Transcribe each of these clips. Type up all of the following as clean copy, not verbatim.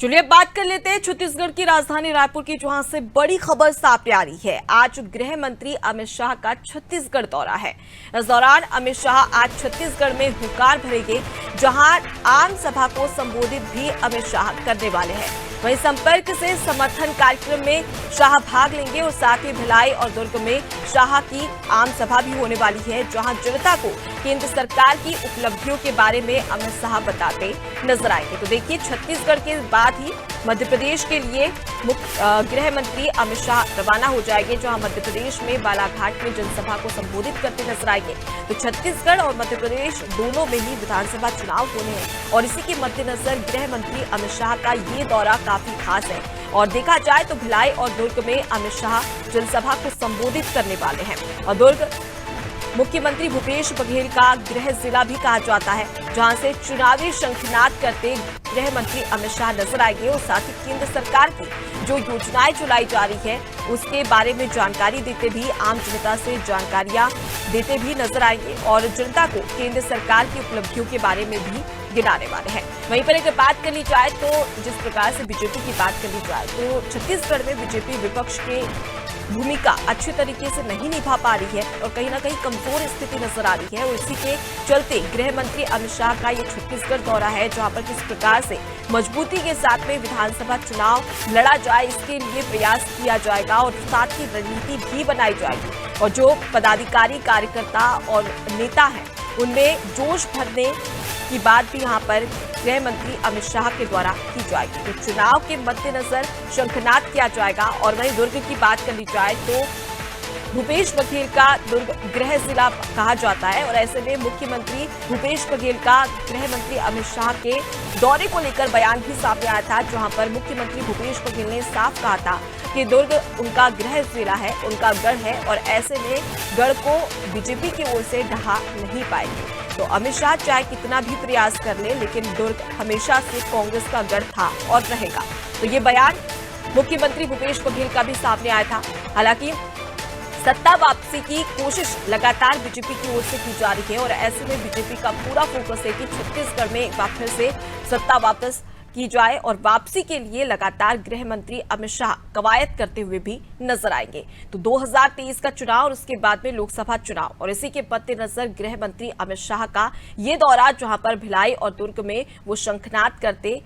चलिए अब बात कर लेते हैं छत्तीसगढ़ की राजधानी रायपुर की, जहां से बड़ी खबर सामने आ रही है। आज गृह मंत्री अमित शाह का छत्तीसगढ़ दौरा है। इस दौरान अमित शाह आज छत्तीसगढ़ में हुंकार भरेंगे, जहां आम सभा को संबोधित भी अमित शाह करने वाले हैं। वहीं संपर्क से समर्थन कार्यक्रम में शाह भाग लेंगे और साथ ही भिलाई और दुर्ग में शाह की आम सभा भी होने वाली है, जहां जनता को केंद्र सरकार की उपलब्धियों के बारे में अमित शाह बताते नजर आएंगे। तो देखिए, छत्तीसगढ़ के बाद ही मध्य प्रदेश के लिए गृह मंत्री अमित शाह रवाना हो जाएंगे, जहां मध्य प्रदेश में बालाघाट में जनसभा को संबोधित करते नजर आएंगे। तो छत्तीसगढ़ और मध्य प्रदेश दोनों में ही विधानसभा चुनाव होने हैं और इसी के मद्देनजर गृह मंत्री अमित शाह का ये दौरा काफी खास है। और देखा जाए तो भिलाई और दुर्ग में अमित शाह जनसभा को संबोधित करने वाले हैं। और दुर्ग मुख्यमंत्री भूपेश बघेल का गृह जिला भी कहा जाता है, जहां से चुनावी शंखनाद करते गृह मंत्री अमित शाह नजर आएंगे और साथ ही केंद्र सरकार की जो योजनाएं चलाई जा रही है उसके बारे में जानकारी देते भी, आम जनता से जानकारियां देते भी नजर आएंगे और जनता को केंद्र सरकार की उपलब्धियों के बारे में भी गिनाने वाले हैं। वहीं पर अगर बात कर ली जाए तो जिस प्रकार से बीजेपी की बात कर ली जाए तो छत्तीसगढ़ में बीजेपी विपक्ष के भूमिका अच्छे तरीके से नहीं निभा पा रही है और कहीं ना कहीं कमजोर स्थिति नजर आ रही है। और इसी के चलते गृह मंत्री अमित शाह का ये छत्तीसगढ़ दौरा है, जहां पर किस प्रकार से मजबूती के साथ में विधानसभा चुनाव लड़ा जाए, इसके लिए प्रयास किया जाएगा और साथ ही रणनीति भी बनाई जाएगी। और जो पदाधिकारी, कार्यकर्ता और नेता हैं उनमें जोश भरने की बात भी यहाँ पर गृह मंत्री अमित शाह के द्वारा की जाएगी। तो चुनाव के मद्देनजर शंखनाद किया जाएगा। और वहीं दुर्ग की बात कर ली जाए तो भूपेश बघेल का दुर्ग गृह जिला कहा जाता है और ऐसे में मुख्यमंत्री भूपेश बघेल का गृह मंत्री अमित शाह के दौरे को लेकर बयान भी सामने आया था, जहां पर मुख्यमंत्री भूपेश बघेल ने साफ कहा था कि दुर्ग उनका गृह जिला है, उनका गढ़ है और ऐसे में गढ़ को बीजेपी की ओर से ढहा नहीं पाएंगे। तो अमित शाह चाहे कितना भी प्रयास कर ले, लेकिन दुर्ग हमेशा से कांग्रेस का गढ़ था और रहेगा। तो ये बयान मुख्यमंत्री भूपेश बघेल का भी सामने आया था। हालांकि सत्ता वापसी की कोशिश लगातार बीजेपी की ओर से की जा रही है और ऐसे में बीजेपी का पूरा फोकस है कि छत्तीसगढ़ में एक बार फिर से सत्ता वापस की जाए और वापसी के लिए लगातार गृह मंत्री अमित शाह कवायद करते हुए भी नजर आएंगे। तो 2023 का चुनाव और उसके बाद में लोकसभा चुनाव और इसी के मद्देनजर गृह मंत्री अमित शाह का ये दौरा, जहां पर भिलाई और दुर्ग में वो शंखनाद करते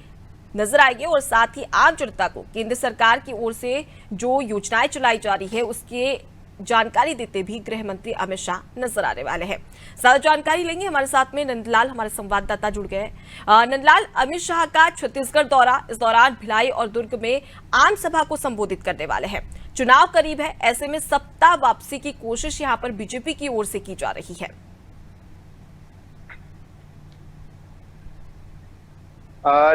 नजर आएंगे और साथ ही आम जनता को केंद्र सरकार की ओर से जो योजनाएं चलाई जा रही है उसके जानकारी देते भी गृह मंत्री अमित शाह नजर आने वाले हैं। ज्यादा जानकारी लेंगे, हमारे साथ में नंदलाल हमारे संवाददाता जुड़ गए हैं। नंदलाल, अमित शाह का छत्तीसगढ़ दौरा, इस दौरान भिलाई और दुर्ग में आम सभा को संबोधित करने वाले हैं। चुनाव करीब है, ऐसे में सत्ता वापसी की कोशिश यहां पर बीजेपी की ओर से की जा रही है।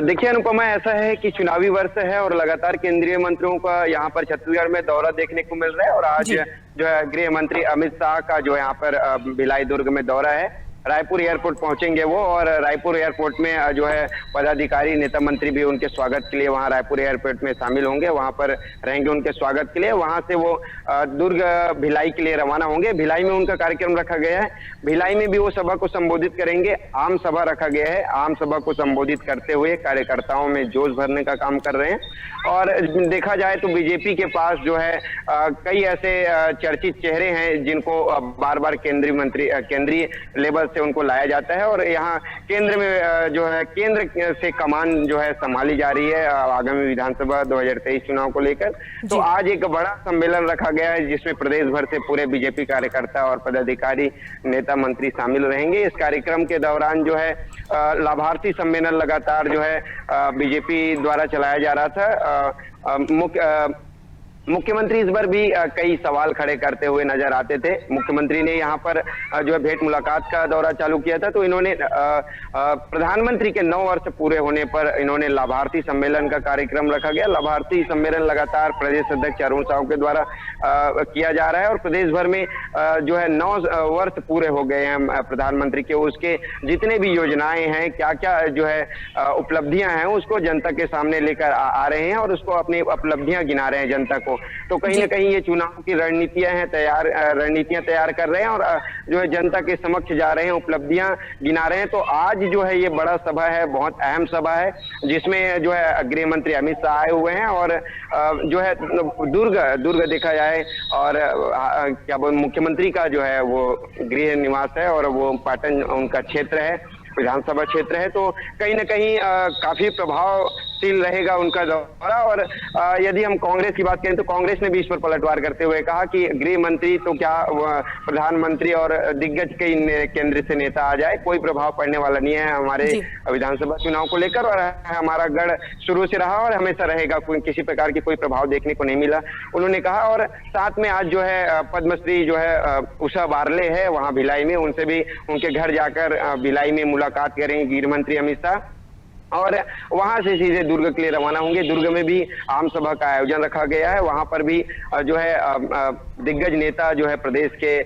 देखिए अनुपमा, ऐसा है कि चुनावी वर्ष है और लगातार केंद्रीय मंत्रियों का यहाँ पर छत्तीसगढ़ में दौरा देखने को मिल रहा है और आज जो है गृह मंत्री अमित शाह का जो यहाँ पर भिलाई दुर्ग में दौरा है। रायपुर एयरपोर्ट पहुंचेंगे वो और रायपुर एयरपोर्ट में जो है पदाधिकारी, नेता, मंत्री भी उनके स्वागत के लिए वहां रायपुर एयरपोर्ट में शामिल होंगे, वहां पर रहेंगे उनके स्वागत के लिए। वहां से वो दुर्ग भिलाई के लिए रवाना होंगे। भिलाई में उनका कार्यक्रम रखा गया है, भिलाई में भी वो सभा को संबोधित करेंगे। आम सभा रखा गया है, आम सभा को संबोधित करते हुए कार्यकर्ताओं में जोश भरने का काम कर रहे हैं। और देखा जाए तो बीजेपी के पास जो है कई ऐसे चर्चित चेहरे हैं जिनको बार बार केंद्रीय लेवल से उनको लाया जाता है और यहाँ केंद्र में जो है केंद्र से कमान जो है संभाली जा रही है आगामी विधानसभा 2023 चुनाव को लेकर। तो आज एक बड़ा सम्मेलन रखा गया है जिसमें प्रदेश भर से पूरे बीजेपी कार्यकर्ता और पदाधिकारी, नेता, मंत्री शामिल रहेंगे। इस कार्यक्रम के दौरान जो है लाभार्थी सम्मेलन लगातार जो है बीजेपी द्वारा चलाया जा रहा था। मुख्यमंत्री इस बार भी कई सवाल खड़े करते हुए नजर आते थे। मुख्यमंत्री ने यहाँ पर जो है भेंट मुलाकात का दौरा चालू किया था, तो इन्होंने प्रधानमंत्री के 9 वर्ष पूरे होने पर इन्होंने लाभार्थी सम्मेलन का कार्यक्रम रखा गया। लाभार्थी सम्मेलन लगातार प्रदेश अध्यक्ष अरुण साहू के द्वारा किया जा रहा है और प्रदेश भर में जो है 9 वर्ष पूरे हो गए हैं प्रधानमंत्री के। उसके जितने भी योजनाएं हैं, क्या क्या जो है उपलब्धियां हैं, उसको जनता के सामने लेकर आ रहे हैं और उसको अपनी उपलब्धियां गिना रहे हैं जनता को। को। तो कहीं ना कहीं ये चुनाव की रणनीतियां तैयार कर रहे हैं और जो है जनता के समक्ष जा रहे हैं, उपलब्धियां गिना रहे हैं। तो आज जो है ये बड़ा सभा है, बहुत अहम सभा है, जिसमें जो है गृह मंत्री अमित शाह आए हुए हैं और जो है दुर्ग देखा जाए और क्या बोल मुख्यमंत्री का जो है वो गृह निवास है और वो पाटन उनका क्षेत्र है, विधानसभा क्षेत्र है। तो कहीं ना कहीं काफी प्रभावशील रहेगा उनका दौरा। और यदि हम कांग्रेस की बात करें तो कांग्रेस ने भी इस पर पलटवार करते हुए कहा कि गृह मंत्री तो क्या प्रधानमंत्री और दिग्गज कई केंद्र से नेता आ जाए, कोई प्रभाव पड़ने वाला नहीं है हमारे विधानसभा चुनाव को लेकर। और हमारा गढ़ शुरू से रहा और हमेशा रहेगा, किसी प्रकार की कोई प्रभाव देखने को नहीं मिला, उन्होंने कहा। और साथ में आज जो है पद्मश्री जो है उषा बारले है वहां भिलाई में, उनसे भी उनके घर जाकर भिलाई में मुलाकात करेंगे गृह मंत्री अमित शाह और वहां से सीधे दुर्ग के लिए रवाना होंगे। दुर्ग में भी आम सभा का आयोजन रखा गया है, वहां पर भी जो है दिग्गज नेता जो है प्रदेश के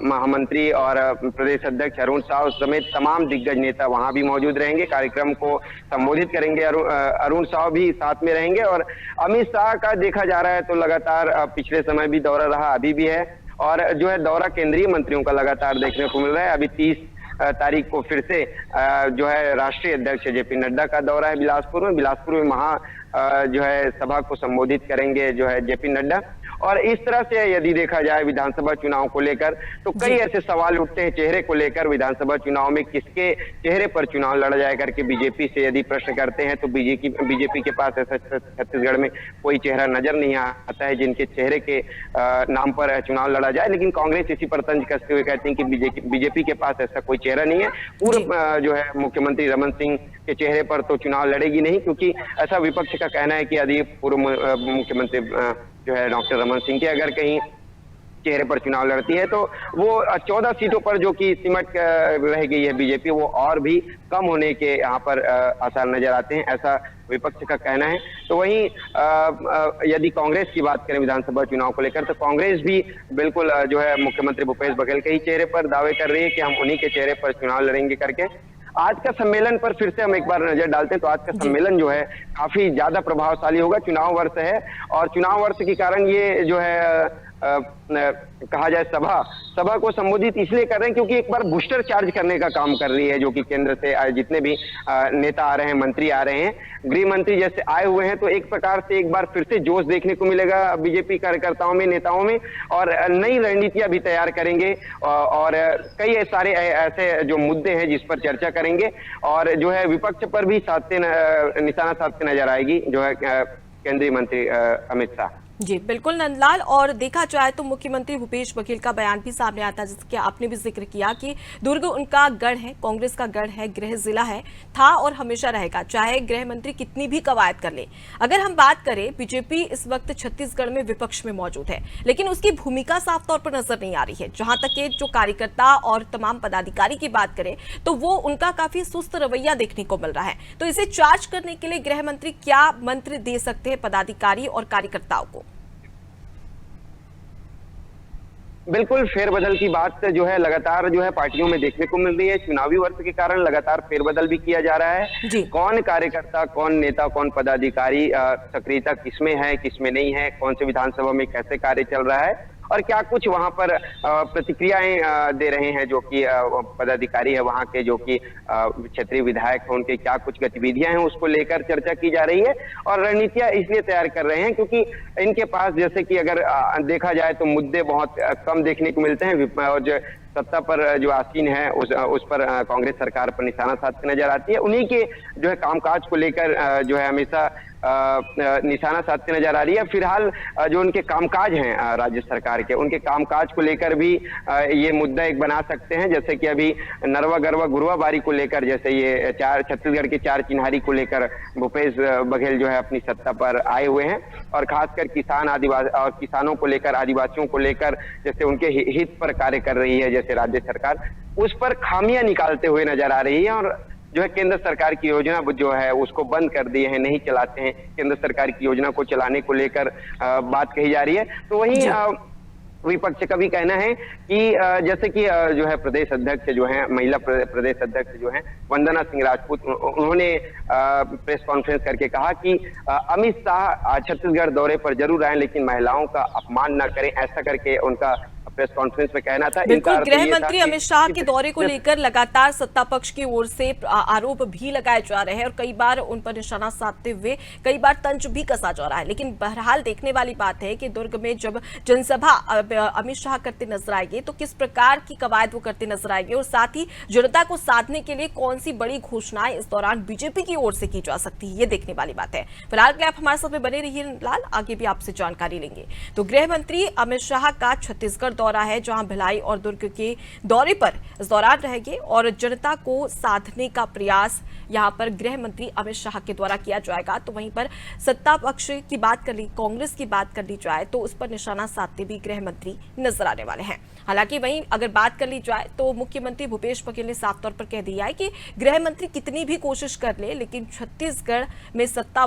महामंत्री और प्रदेश अध्यक्ष अरुण साव समेत तमाम दिग्गज नेता वहां भी मौजूद रहेंगे, कार्यक्रम को संबोधित करेंगे। अरुण साव भी साथ में रहेंगे। और अमित शाह का देखा जा रहा है तो लगातार पिछले समय भी दौरा रहा, अभी भी है, और जो है दौरा केंद्रीय मंत्रियों का लगातार देखने को मिल रहा है। अभी 30 तारीख को फिर से जो है राष्ट्रीय अध्यक्ष जेपी नड्डा का दौरा है बिलासपुर में जो है सभा को संबोधित करेंगे जो है जेपी नड्डा। और इस तरह से यदि देखा जाए विधानसभा चुनाव को लेकर तो कई ऐसे सवाल उठते हैं चेहरे को लेकर। विधानसभा चुनाव में किसके चेहरे पर चुनाव लड़ा जाए करके बीजेपी से यदि प्रश्न करते हैं तो बीजेपी के पास ऐसा छत्तीसगढ़ में कोई चेहरा नजर नहीं आता है जिनके चेहरे के नाम पर चुनाव लड़ा जाए। लेकिन कांग्रेस इसी पर तंज कसते हुए कहती है कि बीजेपी के पास ऐसा कोई चेहरा नहीं है, पूर्व जो है मुख्यमंत्री रमन सिंह के चेहरे पर तो चुनाव लड़ेगी नहीं, क्योंकि ऐसा विपक्ष का कहना है कि यदि पूर्व मुख्यमंत्री जो है डॉक्टर रमन सिंह के अगर कहीं चेहरे पर चुनाव लड़ती है तो वो 14 सीटों पर जो कि सिमट रह गई है बीजेपी, वो और भी कम होने के यहाँ पर आसार नजर आते हैं, ऐसा विपक्ष का कहना है। तो वहीं यदि कांग्रेस की बात करें विधानसभा चुनाव को लेकर तो कांग्रेस भी बिल्कुल जो है मुख्यमंत्री भूपेश बघेल के ही चेहरे पर दावे कर रही है कि हम उन्हीं के चेहरे पर चुनाव लड़ेंगे करके। आज का सम्मेलन पर फिर से हम एक बार नजर डालते हैं तो आज का सम्मेलन जो है काफी ज्यादा प्रभावशाली होगा। चुनाव वर्ष है और चुनाव वर्ष के कारण ये जो है कहा जाए सभा को संबोधित इसलिए कर रहे हैं क्योंकि एक बार बूस्टर चार्ज करने का काम कर रही है, जो कि केंद्र से जितने भी नेता आ रहे हैं, मंत्री आ रहे हैं, गृह मंत्री जैसे आए हुए हैं, तो एक प्रकार से एक बार फिर से जोश देखने को मिलेगा बीजेपी कार्यकर्ताओं में, नेताओं में, और नई रणनीतियां भी तैयार करेंगे और कई सारे ऐसे जो मुद्दे हैं जिस पर चर्चा करेंगे और जो है विपक्ष पर भी निशाना साधते नजर आएगी जो है केंद्रीय मंत्री अमित शाह। जी बिल्कुल नंदलाल, और देखा जाए तो मुख्यमंत्री भूपेश बघेल का बयान भी सामने आता है, जिसके आपने भी जिक्र किया कि दुर्ग उनका गढ़ है, कांग्रेस का गढ़ है, गृह जिला है, था और हमेशा रहेगा, चाहे गृह मंत्री कितनी भी कवायद कर ले। अगर हम बात करें बीजेपी इस वक्त छत्तीसगढ़ में विपक्ष में मौजूद है, लेकिन उसकी भूमिका साफ तौर पर नजर नहीं आ रही है। जहां तक के जो कार्यकर्ता और तमाम पदाधिकारी की बात करें तो वो उनका काफी सुस्त रवैया देखने को मिल रहा है। तो इसे चार्ज करने के लिए गृह मंत्री क्या मंत्र दे सकते हैं पदाधिकारी और कार्यकर्ताओं को? बिल्कुल फेरबदल की बात जो है लगातार जो है पार्टियों में देखने को मिल रही है। चुनावी वर्ष के कारण लगातार फेरबदल भी किया जा रहा है। कौन कार्यकर्ता, कौन नेता, कौन पदाधिकारी सक्रियता किसमें है, किसमें नहीं है, कौन से विधानसभा में कैसे कार्य चल रहा है और क्या कुछ वहां पर प्रतिक्रियाएं दे रहे हैं जो कि पदाधिकारी है वहां के, जो कि क्षेत्रीय विधायक हैं, उनके क्या कुछ गतिविधियां हैं उसको लेकर चर्चा की जा रही है। और रणनीतियां इसलिए तैयार कर रहे हैं क्योंकि इनके पास जैसे कि अगर देखा जाए तो मुद्दे बहुत कम देखने को मिलते हैं और जो सत्ता पर जो आसीन है उस पर कांग्रेस सरकार पर निशाना साधते नजर आती है। उन्हीं के जो है कामकाज को लेकर जो है हमेशा निशाना साधते नजर आ रही है। फिलहाल जो उनके कामकाज हैं राज्य सरकार के, उनके कामकाज को लेकर भी ये मुद्दा एक बना सकते हैं। जैसे कि अभी नरवा गरवा गुरुआ बारी को लेकर, जैसे ये छत्तीसगढ़ के 4 चिन्हारी को लेकर भूपेश बघेल जो है अपनी सत्ता पर आए हुए हैं और खासकर किसान आदिवासी और किसानों को लेकर, आदिवासियों को लेकर जैसे उनके हित पर कार्य कर रही है जैसे राज्य सरकार, उस पर खामियां निकालते हुए नजर आ रही है और जो है केंद्र सरकार की योजना जो है उसको बंद कर दिए हैं, नहीं चलाते हैं। केंद्र सरकार की योजना को चलाने को लेकर बात कही जा रही है। तो वहीं विपक्ष का भी कहना है कि जैसे कि जो है प्रदेश अध्यक्ष जो है, महिला प्रदेश अध्यक्ष जो है वंदना सिंह राजपूत, उन्होंने प्रेस कॉन्फ्रेंस करके कहा कि अमित शाह छत्तीसगढ़ दौरे पर जरूर आए लेकिन महिलाओं का अपमान न करें, ऐसा करके उनका प्रेस कॉन्फ्रेंस में कहना था। बिल्कुल, गृह मंत्री अमित शाह के दौरे को लेकर लगातार सत्ता पक्ष की ओर से आरोप भी लगाए जा रहे हैं और कई बार उन पर निशाना साधते हुए कई बार तंज भी कसा जा रहा है। लेकिन बहरहाल देखने वाली बात है कि दुर्ग में जब जनसभा अमित शाह करते नजर आएंगे तो किस प्रकार की कवायद वो करते नजर आएंगे और साथ ही जनता को साधने के लिए कौन सी बड़ी घोषणाएं इस दौरान बीजेपी की ओर से की जा सकती है, ये देखने वाली बात है। फिलहाल के लिए आप हमारे साथ में बने रहिए लाल, आगे भी आपसे जानकारी लेंगे। तो गृह मंत्री अमित शाह का छत्तीसगढ़ दौरा है, जहां भिलाई और दुर्ग के दौरे पर इस दौरान रहेंगे और जनता को साधने का प्रयास यहां पर गृह मंत्री अमित शाह के द्वारा किया जाएगा। तो वहीं पर सत्ता पक्ष की बात कर ली, कांग्रेस की बात कर ली जाए तो उस पर निशाना साधते भी गृह मंत्री नजर आने वाले हैं। हालांकि वहीं अगर बात कर ली जाए तो मुख्यमंत्री भूपेश बघेल ने साफ तौर पर कह दिया है कि गृह मंत्री कितनी भी कोशिश कर ले लेकिन छत्तीसगढ़ में सत्ता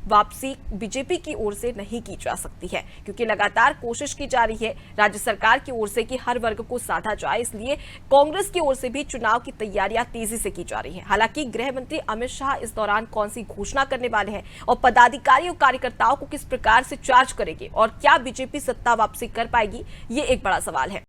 वापसी बीजेपी की ओर से नहीं की जा सकती है, क्योंकि लगातार कोशिश की जा रही है राज्य सरकार की ओर से कि हर वर्ग को साधा जाए। इसलिए कांग्रेस की ओर से भी चुनाव की तैयारियां तेजी से की जा रही है। हालांकि गृह मंत्री अमित शाह इस दौरान कौन सी घोषणा करने वाले हैं और पदाधिकारी और कार्यकर्ताओं को किस प्रकार से चार्ज करेंगे और क्या बीजेपी सत्ता वापसी कर पाएगी, ये एक बड़ा सवाल है।